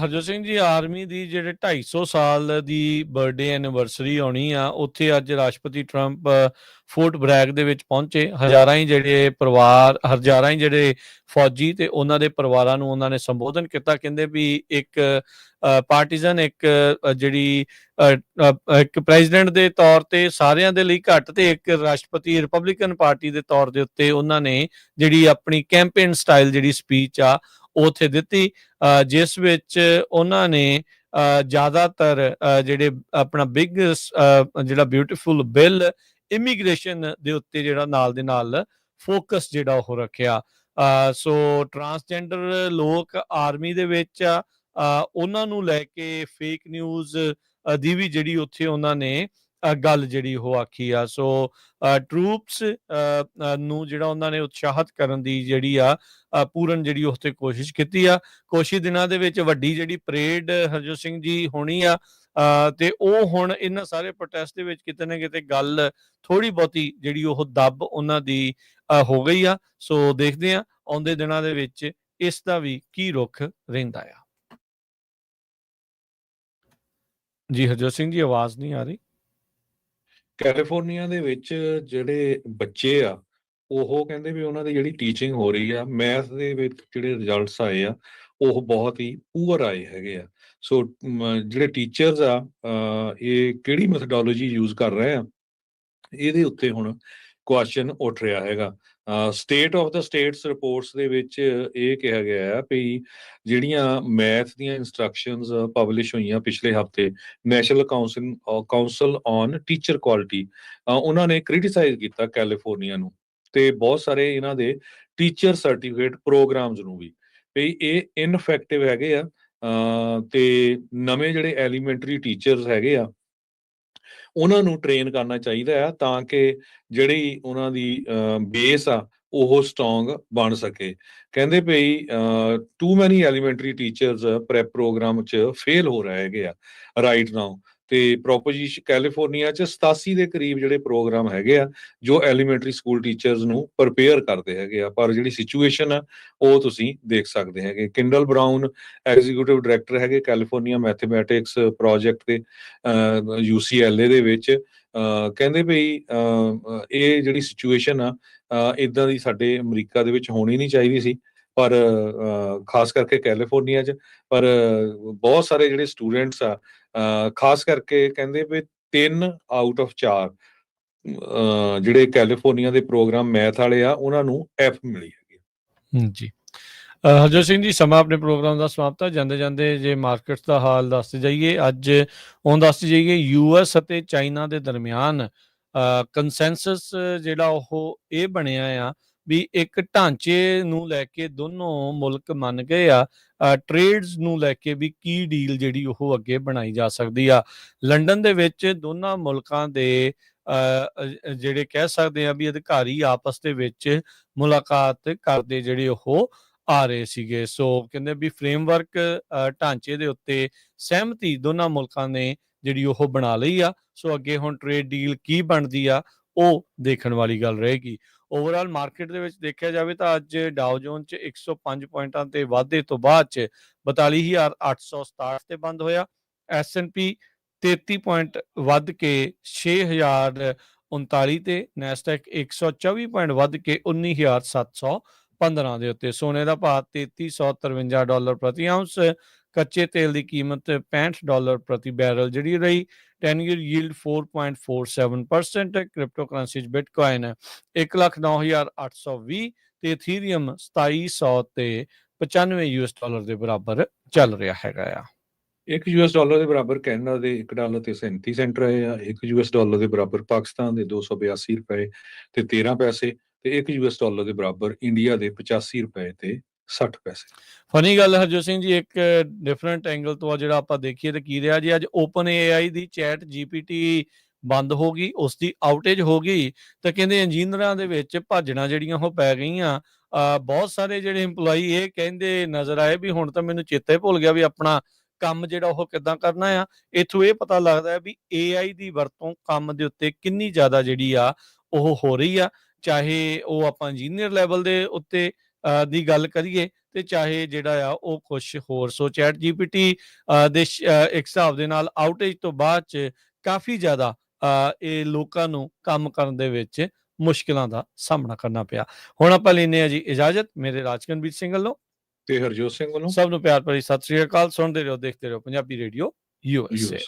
ਹਰਜੋਤ ਸਿੰਘ ਜੀ, ਆਰਮੀ ਦੀ ਜਿਹੜੇ 250 ਸਾਲ ਦੀ ਬਰਥਡੇ ਐਨੀਵਰਸਰੀ ਆਉਣੀ ਆ, ਉੱਥੇ ਅੱਜ ਰਾਸ਼ਟਰਪਤੀ ਟਰੰਪ ਫੋਰਟ ਬਰੈਗ ਦੇ ਵਿੱਚ ਪਹੁੰਚੇ। ਹਜ਼ਾਰਾਂ ਹੀ ਜਿਹੜੇ ਫੌਜੀ ਤੇ ਉਹਨਾਂ ਦੇ ਪਰਿਵਾਰਾਂ ਨੂੰ ਉਹਨਾਂ ਨੇ ਸੰਬੋਧਨ ਕੀਤਾ। ਕਹਿੰਦੇ ਵੀ ਇੱਕ ਪਾਰਟੀਜ਼ਨ, ਇੱਕ ਜਿਹੜੀ ਇੱਕ ਪ੍ਰੈਜ਼ੀਡੈਂਟ ਦੇ ਤੌਰ ਤੇ ਸਾਰਿਆਂ ਦੇ ਲਈ ਘੱਟ, ਤੇ ਇੱਕ ਰਾਸ਼ਟਰਪਤੀ ਰਿਪਬਲਿਕਨ ਪਾਰਟੀ ਦੇ ਤੌਰ ਦੇ ਉੱਤੇ ਉਹਨਾਂ ਨੇ ਜਿਹੜੀ ਆਪਣੀ ਕੈਂਪੇਨ ਸਟਾਈਲ ਜਿਹੜੀ ਸਪੀਚ ਆ ਉਹ ਉੱਥੇ ਦਿੱਤੀ, ਜਿਸ ਵਿੱਚ ਉਹਨਾਂ ਨੇ ਜ਼ਿਆਦਾਤਰ ਜਿਹੜੇ ਆਪਣਾ ਬਿਗ ਜਿਹੜਾ ਬਿਊਟੀਫੁਲ ਬਿੱਲ ਇਮੀਗ੍ਰੇਸ਼ਨ ਦੇ ਉੱਤੇ ਜਿਹੜਾ ਨਾਲ ਦੇ ਨਾਲ ਫੋਕਸ ਜਿਹੜਾ ਉਹ ਰੱਖਿਆ। ਸੋ ਟਰਾਂਸਜੈਂਡਰ ਲੋਕ ਆਰਮੀ ਦੇ ਵਿੱਚ ਆ, ਉਹਨਾਂ ਨੂੰ ਲੈ ਕੇ ਫੇਕ ਨਿਊਜ਼ ਦੀ ਵੀ ਜਿਹੜੀ ਉੱਥੇ ਉਹਨਾਂ ਨੇ ਗੱਲ ਜਿਹੜੀ ਉਹ ਆਖੀ ਆ। ਸੋ ਟਰੂਪਸ ਨੂੰ ਜਿਹੜਾ ਉਹਨਾਂ ਨੇ ਉਤਸ਼ਾਹਿਤ ਕਰਨ ਦੀ ਜਿਹੜੀ ਆ ਪੂਰਨ ਜਿਹੜੀ ਉਸ ਤੇ ਕੋਸ਼ਿਸ਼ ਕੀਤੀ ਆ। ਕੁਛ ਹੀ ਦਿਨਾਂ ਦੇ ਵਿੱਚ ਵੱਡੀ ਜਿਹੜੀ ਪਰੇਡ ਹਰਜੋਤ ਸਿੰਘ ਜੀ ਹੋਣੀ ਆ, ਤੇ ਉਹ ਹੁਣ ਇਹਨਾਂ ਸਾਰੇ ਪ੍ਰੋਟੈਸਟ ਦੇ ਵਿੱਚ ਕਿਤੇ ਨਾ ਕਿਤੇ ਗੱਲ ਥੋੜੀ ਬਹੁਤੀ ਜਿਹੜੀ ਉਹ ਦੱਬ ਉਹਨਾਂ ਦੀ ਹੋ ਗਈ ਆ। ਸੋ ਦੇਖਦੇ ਆ ਆਉਂਦੇ ਦਿਨਾਂ ਦੇ ਵਿੱਚ ਇਸ ਦਾ ਵੀ ਕੀ ਰੁਖ ਰਹਿੰਦਾ ਆ। ਜੀ ਹਰਜੋਤ ਸਿੰਘ ਜੀ, ਆਵਾਜ਼ ਨਹੀਂ ਆ ਰਹੀ। ਕੈਲੀਫੋਰਨੀਆ ਦੇ ਵਿੱਚ ਜਿਹੜੇ ਬੱਚੇ ਆ, ਉਹ ਕਹਿੰਦੇ ਵੀ ਉਹਨਾਂ ਦੀ ਜਿਹੜੀ ਟੀਚਿੰਗ ਹੋ ਰਹੀ ਆ, ਮੈਥ ਦੇ ਵਿੱਚ ਜਿਹੜੇ ਰਿਜ਼ਲਟਸ ਆਏ ਆ ਉਹ ਬਹੁਤ ਹੀ ਪੂਅਰ ਆਏ ਹੈਗੇ ਆ। ਸੋ ਜਿਹੜੇ ਟੀਚਰਸ ਆ, ਇਹ ਕਿਹੜੀ ਮੈਥਡੋਲੋਜੀ ਯੂਜ਼ ਕਰ ਰਹੇ ਆ, ਇਹਦੇ ਉੱਤੇ ਹੁਣ ਕੁਐਸਚਨ ਉੱਠ ਰਿਹਾ ਹੈਗਾ। ਸਟੇਟ ਆਫ ਦਾ ਸਟੇਟਸ ਰਿਪੋਰਟਸ ਦੇ ਵਿੱਚ ਇਹ ਕਿਹਾ ਗਿਆ ਹੈ ਵੀ ਜਿਹੜੀਆਂ ਮੈਥ ਦੀਆਂ ਇੰਸਟਰਕਸ਼ਨਸ ਪਬਲਿਸ਼ ਹੋਈਆਂ ਪਿਛਲੇ ਹਫ਼ਤੇ national council on teacher quality, ਉਹਨਾਂ ਨੇ ਕ੍ਰਿਟੀਸਾਈਜ਼ ਕੀਤਾ ਕੈਲੀਫੋਰਨੀਆ ਨੂੰ ਤੇ ਬਹੁਤ ਸਾਰੇ ਇਹਨਾਂ ਦੇ ਟੀਚਰ ਸਰਟੀਫਿਕੇਟ ਪ੍ਰੋਗਰਾਮਸ ਨੂੰ ਵੀ ਇਹ ਇਨਫੈਕਟਿਵ ਹੈਗੇ ਆ। ਤੇ ਨਵੇਂ ਜਿਹੜੇ ਐਲੀਮੈਂਟਰੀ ਟੀਚਰਸ ਹੈਗੇ ਆ, ਉਹਨਾਂ ਨੂੰ ਟ੍ਰੇਨ ਕਰਨਾ ਚਾਹੀਦਾ ਆ ਤਾਂ ਕਿ ਜਿਹੜੀ ਉਹਨਾਂ ਦੀ ਬੇਸ ਆ ਉਹ ਸਟਰੋਂਗ ਬਣ ਸਕੇ। ਕਹਿੰਦੇ ਭਈ ਟੂ ਮੈਨੀ ਐਲੀਮੈਂਟਰੀ ਟੀਚਰਸ ਪ੍ਰੈਪ ਪ੍ਰੋਗਰਾਮ 'ਚ ਫੇਲ ਹੋ ਰਹੇ ਹੈਗੇ ਆ ਰਾਈਟ ਨਾਓ। ਤੇ ਪ੍ਰੋਪੋਜੀਸ਼ਨ ਕੈਲੀਫੋਰਨੀਆ 'ਚ 87 ਦੇ ਕਰੀਬ ਜਿਹੜੇ ਪ੍ਰੋਗਰਾਮ ਹੈਗੇ ਆ ਜੋ ਐਲੀਮੈਂਟਰੀ ਸਕੂਲ ਟੀਚਰਸ ਨੂੰ ਪ੍ਰਪੇਅਰ ਕਰਦੇ ਹੈਗੇ ਆ। ਪਰ ਜਿਹੜੀ ਸਿਚੁਏਸ਼ਨ ਆ ਉਹ ਤੁਸੀਂ ਦੇਖ ਸਕਦੇ ਹੈਗੇ। ਕਿੰਡਲ ਬਰਾਊਨ ਐਗਜ਼ੀਕਿਊਟਿਵ ਡਾਇਰੈਕਟਰ ਹੈਗੇ ਕੈਲੀਫੋਰਨੀਆ ਮੈਥਮੈਟਿਕਸ ਪ੍ਰੋਜੈਕਟ ਦੇ UCLA ਦੇ ਵਿੱਚ, ਕਹਿੰਦੇ ਭਈ ਇਹ ਜਿਹੜੀ ਸਿਚੁਏਸ਼ਨ ਆ ਇੱਦਾਂ ਦੀ ਸਾਡੇ ਅਮਰੀਕਾ ਦੇ ਵਿੱਚ ਹੋਣੀ ਨਹੀਂ ਚਾਹੀਦੀ ਸੀ, ਪਰ ਖਾਸ ਕਰਕੇ ਕੈਲੀਫੋਰਨੀਆ 'ਚ। ਪਰ ਬਹੁਤ ਸਾਰੇ ਜਿਹੜੇ ਸਟੂਡੈਂਟਸ ਆ, ਖਾਸ ਕਰਕੇ ਕਹਿੰਦੇ ਵੀ 3 ਆਊਟ ਆਫ 4 ਜਿਹੜੇ ਕੈਲੀਫੋਰਨੀਆ ਦੇ ਪ੍ਰੋਗਰਾਮ ਮੈਥ ਵਾਲੇ ਆ ਉਹਨਾਂ ਨੂੰ F ਮਿਲੀ ਹੈਗੀ। ਜੀ ਹਰਜੋਤ ਸਿੰਘ ਜੀ, ਸਮਾਂ ਆਪਣੇ ਪ੍ਰੋਗਰਾਮ ਦਾ ਸਮਾਪਤ ਹੈ। ਜਾਂਦੇ ਜਾਂਦੇ ਜੇ ਮਾਰਕੀਟਸ ਦਾ ਹਾਲ ਦੱਸਦੇ ਜਾਈਏ, ਅੱਜ ਹੁਣ ਦੱਸਦੇ ਜਾਈਏ US ਅਤੇ ਚਾਈਨਾ ਦੇ ਦਰਮਿਆਨ ਕੰਸੈਂਸਸ ਜਿਹੜਾ ਉਹ ਇਹ ਬਣਿਆ ਆ ਵੀ ਇੱਕ ਢਾਂਚੇ ਨੂੰ ਲੈ ਕੇ ਦੋਨੋਂ ਮੁਲਕ ਮੰਨ ਗਏ ਆ, ਟ੍ਰੇਡਸ ਨੂੰ ਲੈ ਕੇ ਵੀ ਕੀ ਡੀਲ ਜਿਹੜੀ ਉਹ ਅੱਗੇ ਬਣਾਈ ਜਾ ਸਕਦੀ ਆ। ਲੰਡਨ ਦੇ ਵਿੱਚ ਦੋਨਾਂ ਮੁਲਕਾਂ ਦੇ ਜਿਹੜੇ ਕਹਿ ਸਕਦੇ ਆ ਵੀ ਅਧਿਕਾਰੀ ਆਪਸ ਦੇ ਵਿੱਚ ਮੁਲਾਕਾਤ ਕਰਦੇ ਜਿਹੜੇ ਉਹ ਆ ਰਹੇ ਸੀਗੇ। ਸੋ ਕਹਿੰਦੇ ਵੀ ਫਰੇਮਵਰਕ ਢਾਂਚੇ ਦੇ ਉੱਤੇ ਸਹਿਮਤੀ ਦੋਨਾਂ ਮੁਲਕਾਂ ਨੇ ਜਿਹੜੀ ਉਹ ਬਣਾ ਲਈ ਆ। ਸੋ ਅੱਗੇ ਹੁਣ ਟ੍ਰੇਡ ਡੀਲ ਕੀ ਬਣਦੀ ਆ ਉਹ ਦੇਖਣ ਵਾਲੀ ਗੱਲ ਰਹੇਗੀ। ਓਵਰਆਲ ਮਾਰਕੀਟ ਦੇ ਵਿੱਚ ਦੇਖਿਆ ਜਾਵੇ ਤਾਂ ਅੱਜ ਡਾਓ ਜੋਨ 'ਚ 105 ਪੁਆਇੰਟਾਂ ਤੇ ਵਾਧੇ ਤੋਂ ਬਾਅਦ 'ਚ 42,867 ਤੇ ਬੰਦ ਹੋਇਆ। S&P 33 ਪੁਆਇੰਟ ਵੱਧ ਕੇ 6,039 ਤੇ, ਨੈਸਡੈਕ 124 ਪੁਆਇੰਟ ਵੱਧ ਕੇ 19,715 ਦੇ ਉੱਤੇ। ਸੋਨੇ ਦਾ ਭਾਅ $3353 ਪ੍ਰਤੀ ਆਉਂਸ, ਕੱਚੇ ਤੇਲ ਦੀ ਕੀਮਤ $65 ਪ੍ਰਤੀ ਬੈਰਲ ਜਿਹੜੀ ਰਹੀ। 10 year yield 4.47%। ਕ੍ਰਿਪਟੋ ਕਰੰਸੀ 'ਚ ਬਿਟਕੋਇਨ 1,09,820 ਤੇ ਇਥੀਰੀਅਮ 2700 ਤੇ $95 ਦੇ ਬਰਾਬਰ ਚੱਲ ਰਿਹਾ ਹੈਗਾ ਆ। $1 ਦੇ ਬਰਾਬਰ ਕੈਨੇਡਾ ਦੇ $1 ਤੇ 37 ਸੈਂਟ ਰਹੇ ਆ। $1 ਦੇ ਬਰਾਬਰ ਪਾਕਿਸਤਾਨ ਦੇ 282 ਰੁਪਏ ਤੇ 13 ਪੈਸੇ ਤੇ $1 ਦੇ ਬਰਾਬਰ ਇੰਡੀਆ ਦੇ 85 ਰੁਪਏ ਤੇ 60 ਪੈਸੇ। ਫਨੀ ਗੱਲ ਹਰਜੋਤ ਸਿੰਘ ਜੀ, ਇੱਕ ਡਿਫਰੈਂਟ ਐਂਗਲ ਤੋਂ ਆ ਜਿਹੜਾ ਆਪਾਂ ਦੇਖੀਏ ਤਾਂ ਕੀ ਰਿਹਾ ਜੀ, ਅੱਜ ਓਪਨ AI ਦੀ ਚੈਟ GPT ਬੰਦ ਹੋ ਗਈ, ਉਸ ਦੀ ਆਊਟੇਜ ਹੋ ਗਈ ਤਾਂ ਕਹਿੰਦੇ ਇੰਜੀਨੀਅਰਾਂ ਦੇ ਵਿੱਚ ਭਾਜਣਾ ਜਿਹੜੀਆਂ ਉਹ ਪੈ ਗਈਆਂ। ਬਹੁਤ ਸਾਰੇ ਜਿਹੜੇ EMPLOYE ਇਹ ਕਹਿੰਦੇ ਨਜ਼ਰ ਆਏ ਵੀ ਹੁਣ ਤਾਂ ਮੈਨੂੰ ਚੇਤਾ ਹੀ ਭੁੱਲ ਗਿਆ ਵੀ ਆਪਣਾ ਕੰਮ ਜਿਹੜਾ ਉਹ ਕਿੱਦਾਂ ਕਰਨਾ ਆ। ਇੱਥੋਂ ਇਹ ਪਤਾ ਲੱਗਦਾ ਹੈ ਵੀ AI ਦੀ ਵਰਤੋਂ ਕੰਮ ਦੇ ਉੱਤੇ ਕਿੰਨੀ ਜ਼ਿਆਦਾ ਜਿਹੜੀ ਆ ਉਹ ਹੋ ਰਹੀ ਆ, ਚਾਹੇ ਉਹ ਆਪਾਂ ਇੰਜੀਨੀਅਰ ਲੈਵਲ ਦੇ ਉੱਤੇ ਦੀ ਗੱਲ ਕਰੀਏ ਤੇ ਚਾਹੇ ਜਿਹੜਾ ਆ ਉਹ ਕੁਛ ਹੋਰ। ਸੋ ਚੈਟ GPT ਦੇ ਇੱਕ ਹਿਸਾਬ ਦੇ ਨਾਲ ਆਊਟੇਜ ਤੋਂ ਬਾਅਦ 'ਚ ਕਾਫੀ ਜ਼ਿਆਦਾ ਇਹ ਲੋਕਾਂ ਨੂੰ ਕੰਮ ਕਰਨ ਦੇ ਵਿੱਚ ਮੁਸ਼ਕਿਲਾਂ ਦਾ ਸਾਹਮਣਾ ਕਰਨਾ ਪਿਆ। ਹੁਣ ਆਪਾਂ ਲੈਂਦੇ ਹਾਂ ਜੀ ਇਜਾਜ਼ਤ, ਮੇਰੇ ਰਾਜਕਨਵੀਰ ਸਿੰਘ ਵੱਲੋਂ ਤੇ ਹਰਜੋਤ ਸਿੰਘ ਵੱਲੋਂ ਸਭ ਨੂੰ ਪਿਆਰ ਭਰੀ ਸਤਿ ਸ੍ਰੀ ਅਕਾਲ। ਸੁਣਦੇ ਰਹੋ, ਦੇਖਦੇ ਰਹੋ ਪੰਜਾਬੀ ਰੇਡੀਓ USA।